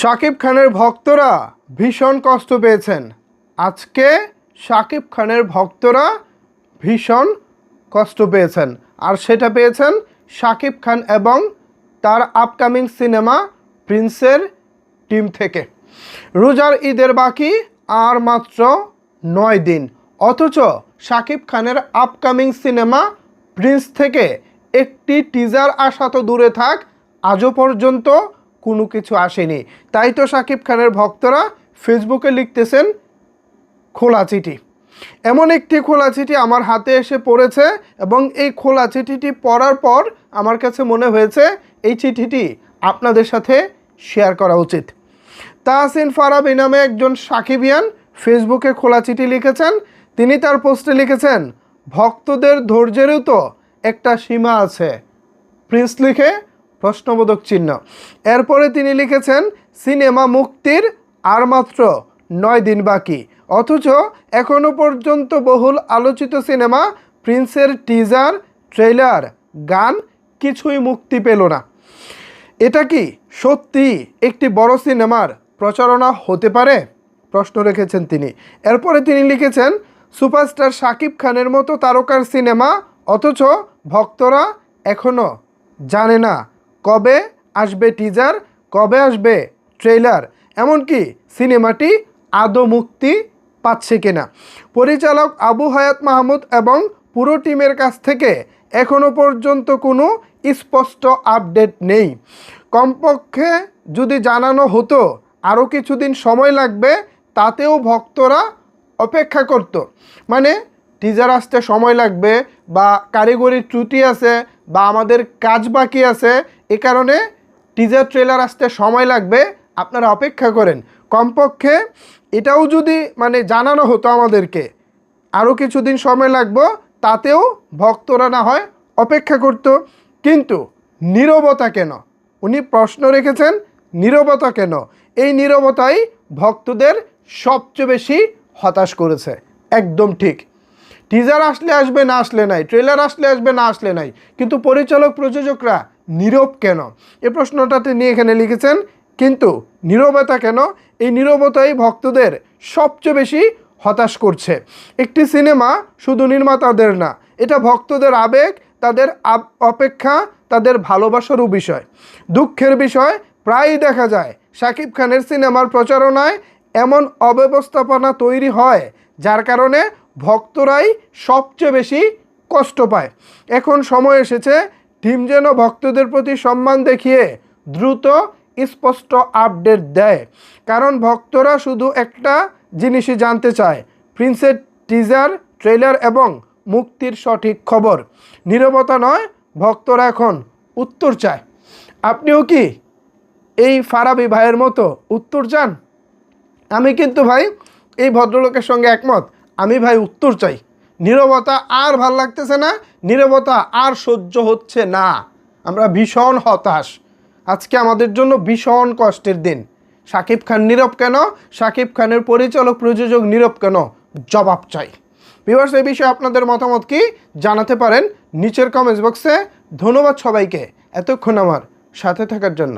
শাকিব খানের ভক্তরা ভীষণ কষ্ট পেয়েছেন। আজকে শাকিব খানের ভক্তরা ভীষণ কষ্ট পেয়েছেন, আর সেটা পেয়েছেন শাকিব খান এবং তার আপকামিং সিনেমা প্রিন্সের টিম থেকে। রোজার ঈদের বাকি আর মাত্র 9 দিন, অথচ শাকিব খানের আপকামিং সিনেমা প্রিন্স থেকে একটি টিজার আসা তো দূরে থাক, আজও পর্যন্ত কোনো কিছু আসেনি। তাই তো শাকিব খানের ভক্তরা ফেসবুকে লিখতেছেন খোলা চিঠি। এমন একটি খোলা চিঠি আমার হাতে এসে পড়েছে এবং এই খোলা চিঠিটি পড়ার পর আমার কাছে মনে হয়েছে এই চিঠিটি আপনাদের সাথে শেয়ার করা উচিত। তাহসিন ফারাবী নামে একজন সাকিবিয়ান ফেসবুকে খোলা চিঠি লিখেছেন। তিনি তার পোস্টে লিখেছেন, ভক্তদের ধৈর্যেরও তো একটা সীমা আছে, প্রিন্স লিখে প্রশ্নবোধক চিহ্ন। এরপরে তিনি লিখেছেন, সিনেমা মুক্তির আর মাত্র 9 দিন বাকি, অথচ এখনও পর্যন্ত বহুল আলোচিত সিনেমা প্রিন্সের টিজার, ট্রেলার, গান কিছুই মুক্তি পেল না। এটা কি সত্যি একটি বড় সিনেমার প্রচারণা হতে পারে, প্রশ্ন রেখেছেন তিনি। এরপরে তিনি লিখেছেন, সুপারস্টার শাকিব খানের মতো তারকার সিনেমা, অথচ ভক্তরা এখনও জানে না কবে আসবে টিজার, কবে আসবে ট্রেলার, এমনকি সিনেমাটি আদৌ মুক্তি পাচ্ছে কিনা। পরিচালক আবু হায়াত মাহমুদ এবং পুরো টিমের কাছ থেকে এখনও পর্যন্ত কোনো স্পষ্ট আপডেট নেই। কমপক্ষে যদি জানানো হতো আরও কিছুদিন সময় লাগবে, তাতেও ভক্তরা অপেক্ষা করত। মানে টিজার আসতে সময় লাগবে, বা কারিগরি ত্রুটি আছে, বা আমাদের কাজ বাকি আছে, এ কারণে টিজার ট্রেলার আসতে সময় লাগবে, আপনারা অপেক্ষা করেন। কমপক্ষে এটাও যদি জানানো হতো আমাদেরকে আরও কিছুদিন সময় লাগবে, তাতেও ভক্তরা না হয় অপেক্ষা করত। কিন্তু নীরবতা কেন? উনি প্রশ্ন রেখেছেন, নীরবতা কেন? এই নীরবতাই ভক্তদের সবচেয়ে বেশি হতাশ করেছে। একদম ঠিক, টিজার আসলে আসবে, না আসলে নাই, ট্রেলার আসলে আসবে, না আসলে নাই, কিন্তু পরিচালক প্রযোজকরা নীরব কেন? এই প্রশ্নটাতে নিয়ে এখানে লিখেছেন, কিন্তু নীরবতা কেন? এই নীরবতাই ভক্তদের সবচেয়ে বেশি হতাশ করছে। একটি সিনেমা শুধু নির্মাতাদের না, এটা ভক্তদের আবেগ, তাদের অপেক্ষা, তাদের ভালোবাসারও বিষয়। দুঃখের বিষয়, প্রায়ই দেখা যায় শাকিব খানের সিনেমার প্রচারণায় এমন অব্যবস্থাপনা তৈরি হয় যার কারণে ভক্তরাই সবচেয়ে বেশি কষ্ট পায়। এখন সময় এসেছে টিম যেন ভক্তদের প্রতি সম্মান দেখিয়ে দ্রুত স্পষ্ট আপডেট দেয়, কারণ ভক্তরা শুধু একটা জিনিসই জানতে চায়, প্রিন্সের টিজার, ট্রেলার এবং মুক্তির সঠিক খবর। নীরবতা নয়, ভক্তরা এখন উত্তর চায়। আপনিও কি এই ফারাবী ভাইয়ের মতো উত্তর চান? আমি কিন্তু ভাই এই ভদ্রলোকের সঙ্গে একমত। আমি ভাই উত্তর চাই। নীরবতা আর ভাল লাগতেছে না, নীরবতা আর সহ্য হচ্ছে না। আমরা ভীষণ হতাশ। আজকে আমাদের জন্য ভীষণ কষ্টের দিন। শাকিব খান নীরব কেন? শাকিব খানের পরিচালক প্রযোজক নীরব কেন? জবাব চাই। ভিউয়ার্স, এই বিষয়ে আপনাদের মতামত কি জানাতে পারেন নিচের কমেন্টস বক্সে। ধন্যবাদ সবাইকে এতক্ষণ আমার সাথে থাকার জন্য।